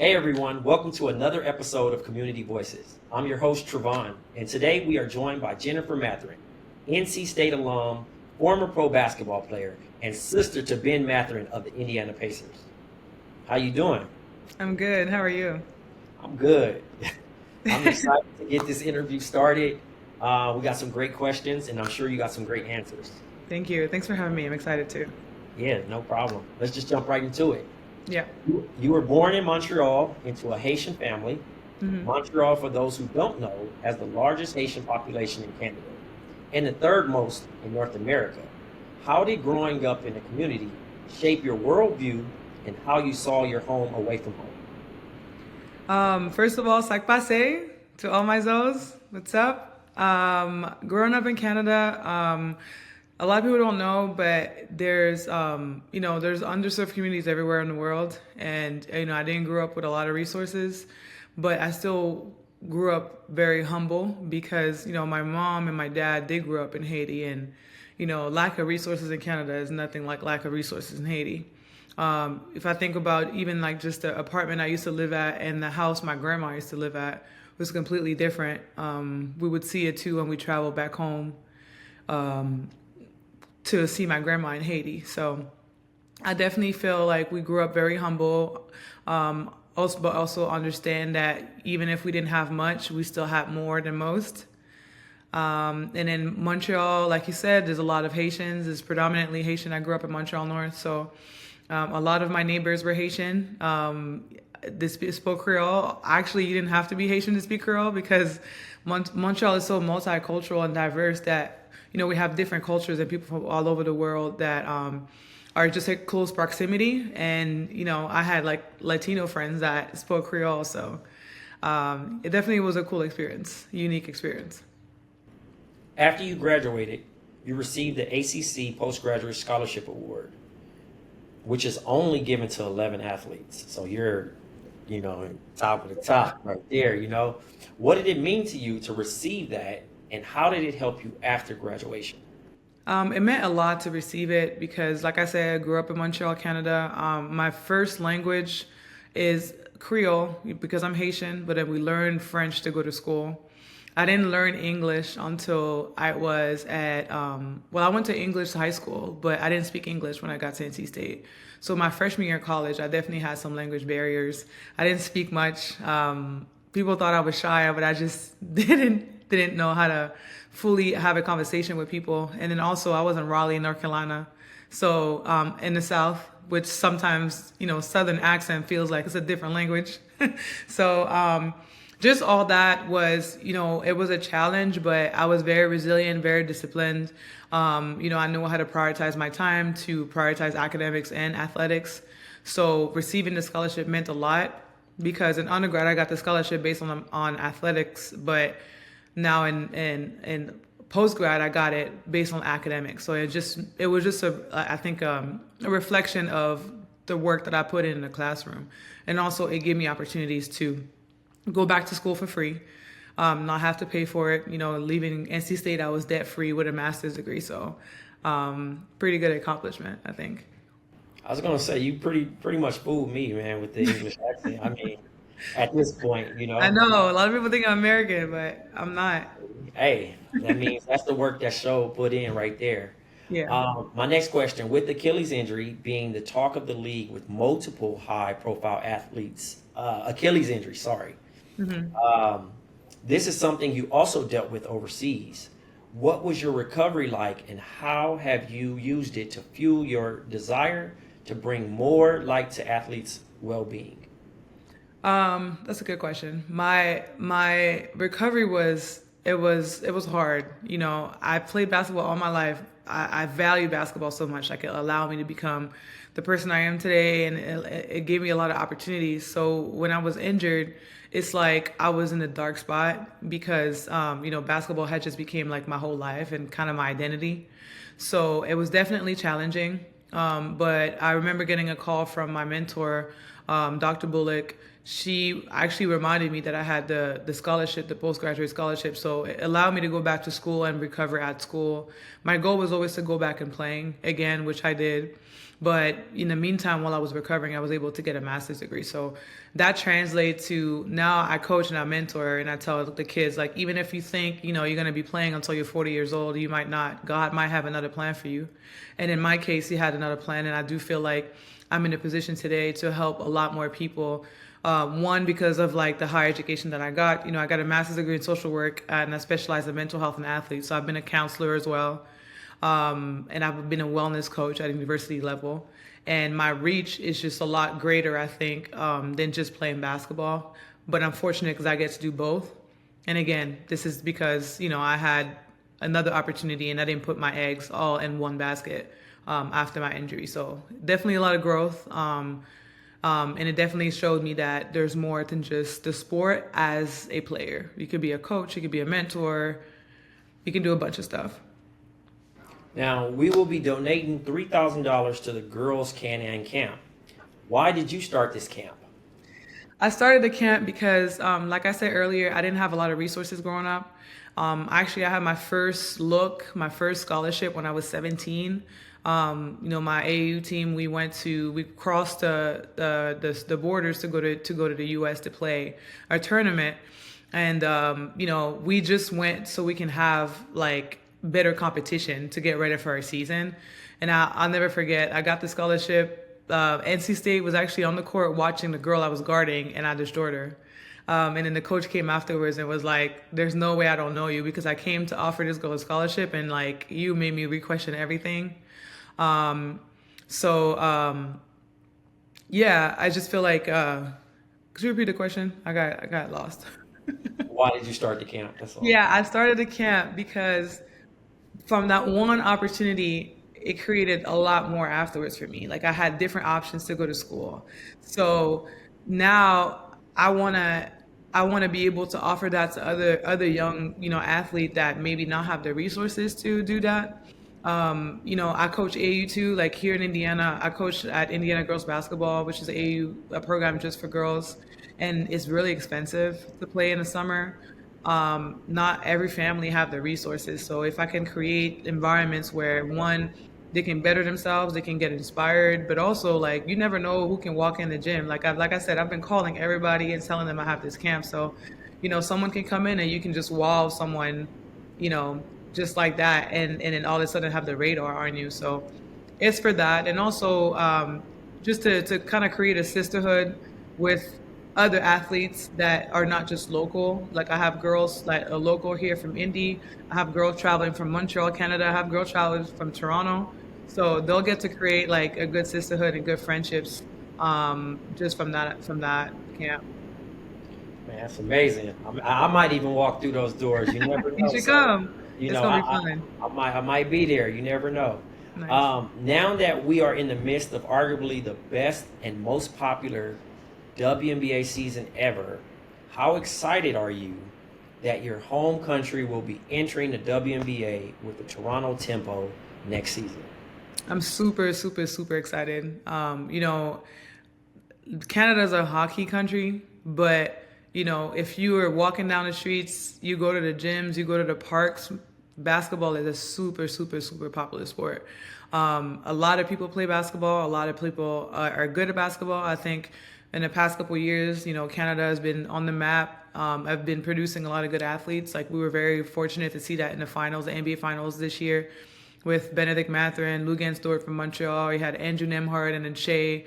Hey everyone, welcome to another episode of Community Voices. I'm your host Trevon, and today we are joined by Jennifer Mathurin, NC State alum, former pro basketball player, and sister to Ben Mathurin of the Indiana Pacers. How you doing? I'm good. How are you? I'm good. I'm excited to get this interview started. We got some great questions, and I'm sure you got some great answers. Thank you. Thanks for having me. I'm excited too. Yeah, no problem. Let's just jump right into it. Yeah. You were born in Montreal into a Haitian family. hmm Montreal, for those who don't know, has the largest Haitian population in Canada and the third most in North America. How did growing up in the community shape your worldview and how you saw your home away from home? First of all, sac passe to all my Zoes. What's up? Growing up in Canada, a lot of people don't know, but there's underserved communities everywhere in the world, and I didn't grow up with a lot of resources, but I still grew up very humble because my mom and my dad they grew up in Haiti, and lack of resources in Canada is nothing like lack of resources in Haiti. If I think about even like just the apartment I used to live at and the house my grandma used to live at was completely different. We would see it too when we traveled back home to see my grandma in Haiti. So I definitely feel like we grew up very humble. But also understand that even if we didn't have much, we still had more than most. And in Montreal, like you said, there's a lot of Haitians. It's predominantly Haitian. I grew up in Montreal North, so a lot of my neighbors were Haitian. They spoke Creole. Actually, you didn't have to be Haitian to speak Creole because Montreal is so multicultural and diverse that we have different cultures and people from all over the world that are just at close proximity. And I had like Latino friends that spoke Creole, so it definitely was a cool experience, unique experience. After you graduated, you received the ACC Postgraduate Scholarship Award, which is only given to 11 athletes. So you're, top of the top right there. What did it mean to you to receive that, and how did it help you after graduation? It meant a lot to receive it because, like I said, I grew up in Montreal, Canada. My first language is Creole because I'm Haitian, but then we learned French to go to school. I didn't learn English until I was at, I went to English high school, but I didn't speak English when I got to NC State. So my freshman year of college, I definitely had some language barriers. I didn't speak much. People thought I was shy, but I just didn't know how to fully have a conversation with people. And then also I was in Raleigh, North Carolina, so in the South, which sometimes Southern accent feels like it's a different language. So just all that was, it was a challenge, but I was very resilient, very disciplined. I knew how to prioritize my time, to prioritize academics and athletics. So receiving the scholarship meant a lot because in undergrad I got the scholarship based on athletics, but now in post grad I got it based on academics. So it was just I think a reflection of the work that I put in the classroom, and also it gave me opportunities to go back to school for free, not have to pay for it. Leaving NC State, I was debt free with a master's degree. So, pretty good accomplishment, I think. I was gonna say you pretty much fooled me, man, with the English accent. I mean, at this point, I know a lot of people think I'm American, but I'm not. hey, that means that's the work that show put in right there. Yeah. My next question, with Achilles injury being the talk of the league with multiple high-profile athletes, Achilles injury, sorry. Um, this is something you also dealt with overseas. What was your recovery like, and how have you used it to fuel your desire to bring more light to athletes' well-being? That's a good question. My recovery was hard. I played basketball all my life. I value basketball so much. Like it allowed me to become the person I am today, and it gave me a lot of opportunities. So when I was injured, it's like I was in a dark spot because basketball had just became like my whole life and kind of my identity. So it was definitely challenging. But I remember getting a call from my mentor, Dr. Bullock, she actually reminded me that I had the scholarship, the postgraduate scholarship. So it allowed me to go back to school and recover at school. My goal was always to go back and playing again, which I did. But in the meantime, while I was recovering, I was able to get a master's degree. So that translates to now I coach and I mentor and I tell the kids, like, even if you think, you're going to be playing until you're 40 years old, you might not. God might have another plan for you. And in my case, he had another plan. And I do feel like I'm in a position today to help a lot more people. One, because of like the higher education that I got. I got a master's degree in social work and I specialize in mental health and athletes. So I've been a counselor as well. And I've been a wellness coach at university level. And my reach is just a lot greater, I think, than just playing basketball. But I'm fortunate because I get to do both. And again, this is because, I had another opportunity and I didn't put my eggs all in one basket after my injury. So definitely a lot of growth. And it definitely showed me that there's more than just the sport as a player. You could be a coach, you could be a mentor, you can do a bunch of stuff. Now, we will be donating $3,000 to the Girls Can-Am Camp. Why did you start this camp? I started the camp because, like I said earlier, I didn't have a lot of resources growing up. Actually, I had my first scholarship when I was 17. My AAU team, we crossed the borders to go to the U.S. to play a tournament, and we just went so we can have like better competition to get ready for our season. And I'll never forget, I got the scholarship. NC State was actually on the court watching the girl I was guarding, and I destroyed her. And then the coach came afterwards and was like, "There's no way I don't know you because I came to offer this girl a scholarship, and like you made me re-question everything." Yeah, I just feel like, could you repeat the question? I got lost. Why did you start the camp? That's all. Yeah, I started the camp because from that one opportunity, it created a lot more afterwards for me. Like I had different options to go to school. So now I wanna be able to offer that to other young, athlete that maybe not have the resources to do that. I coach AU too. Like here in Indiana, I coach at Indiana Girls Basketball, which is a program just for girls, and it's really expensive to play in the summer. Not every family have the resources, so if I can create environments where one, they can better themselves, they can get inspired, but also like you never know who can walk in the gym. Like I said, I've been calling everybody and telling them I have this camp, so someone can come in and you can just wow someone, you know, just like that, and then all of a sudden have the radar on you. So it's for that, and also just to kind of create a sisterhood with other athletes that are not just local. Like I have girls that are local here from Indy. I have girls traveling from Montreal, Canada. I have girls traveling from Toronto. So they'll get to create like a good sisterhood and good friendships just from that camp. Man, that's amazing. I might even walk through those doors. You never You know. should So, come. It's gonna be fun. I might be there. You never know. Nice. Now that we are in the midst of arguably the best and most popular WNBA season ever, how excited are you that your home country will be entering the WNBA with the Toronto Tempo next season? I'm super, super, super excited. Canada's a hockey country, but if you are walking down the streets, you go to the gyms, you go to the parks, basketball is a super, super, super popular sport. A lot of people play basketball. A lot of people are good at basketball. I think in the past couple of years, Canada has been on the map. I've been producing a lot of good athletes. Like we were very fortunate to see that in the finals, the NBA finals this year, with Benedict Mathurin, Lugan Stewart from Montreal. We had Andrew Nemhard and then Shea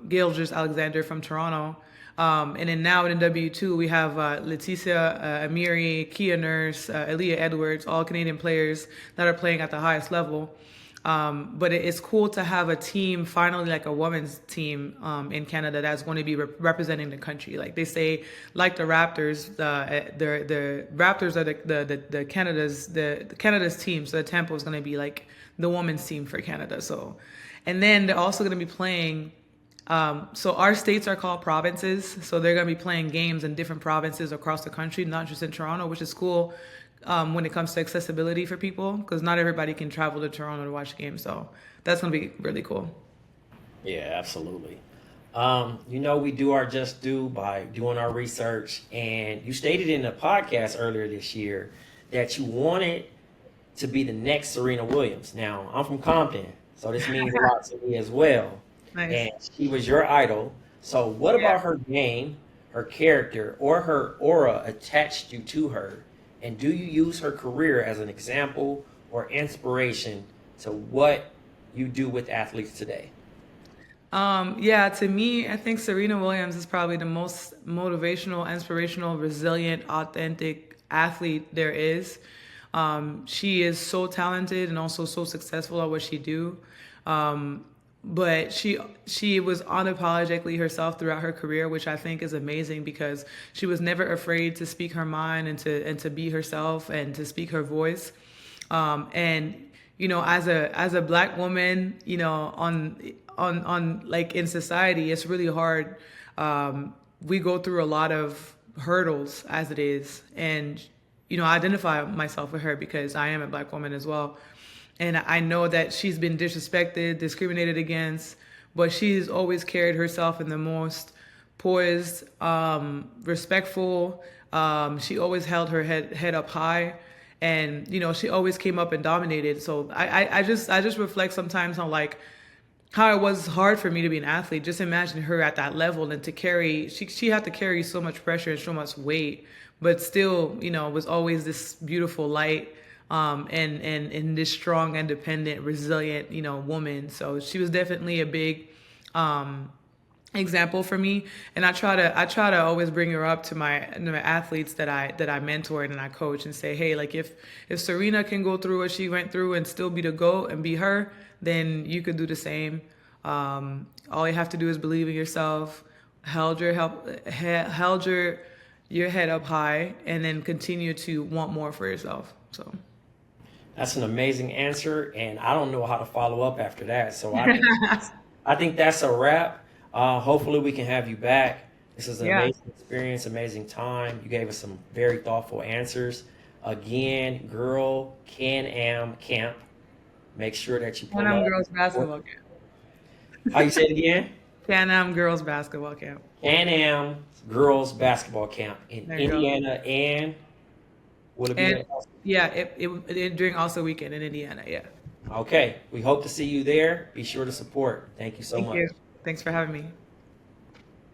Gilgeous-Alexander from Toronto. And then now in the W2, we have Leticia Amiri, Kia Nurse, Aaliyah Edwards, all Canadian players that are playing at the highest level. But it's cool to have a team, finally like a women's team in Canada that's going to be representing the country. Like they say, like the Raptors, the Raptors are the Canada's team. So the Tempo is going to be like the women's team for Canada. So, and then they're also going to be playing. So our states are called provinces. So they're going to be playing games in different provinces across the country, not just in Toronto, which is cool. When it comes to accessibility for people, because not everybody can travel to Toronto to watch games. So that's going to be really cool. Yeah, absolutely. We do our just do by doing our research, and you stated in a podcast earlier this year that you wanted to be the next Serena Williams. Now, I'm from Compton, so this means a lot to me as well. Nice. And she was your idol. So, what Yeah. about her game, her character, or her aura attached you to her? And do you use her career as an example or inspiration to what you do with athletes today? Yeah, to me, I think Serena Williams is probably the most motivational, inspirational, resilient, authentic athlete there is. She is so talented and also so successful at what she do. Um, but she was unapologetically herself throughout her career, which I think is amazing because she was never afraid to speak her mind and to be herself and to speak her voice. And as a black woman, on like in society, it's really hard. We go through a lot of hurdles as it is, and I identify myself with her because I am a black woman as well. And I know that she's been disrespected, discriminated against, but she's always carried herself in the most poised, respectful. She always held her head up high, and she always came up and dominated. So I just reflect sometimes on like how it was hard for me to be an athlete. Just imagine her at that level and to carry, she had to carry so much pressure and so much weight, but still, was always this beautiful light, and this strong, independent, resilient, woman. So she was definitely a big, example for me. And I try to always bring her up to my athletes that I mentored and I coach and say, hey, like if Serena can go through what she went through and still be the GOAT and be her, then you could do the same. All you have to do is believe in yourself, held your head up high, and then continue to want more for yourself. So That's an amazing answer, and I don't know how to follow up after that. So I think that's a wrap. Hopefully, we can have you back. This is an yeah, amazing experience, amazing time. You gave us some very thoughtful answers. Again, Girl Can-Am Camp. Make sure that you pull Can-Am up. girls basketball camp. How you say it again? Can-Am girls basketball camp. Can-Am Girls Basketball Camp in There you go. Indiana, and will it be And there? yeah, it during also weekend in Indiana. Yeah. Okay, we hope to see you there. Be sure to support. Thank you so Thank much. you. Thanks for having me.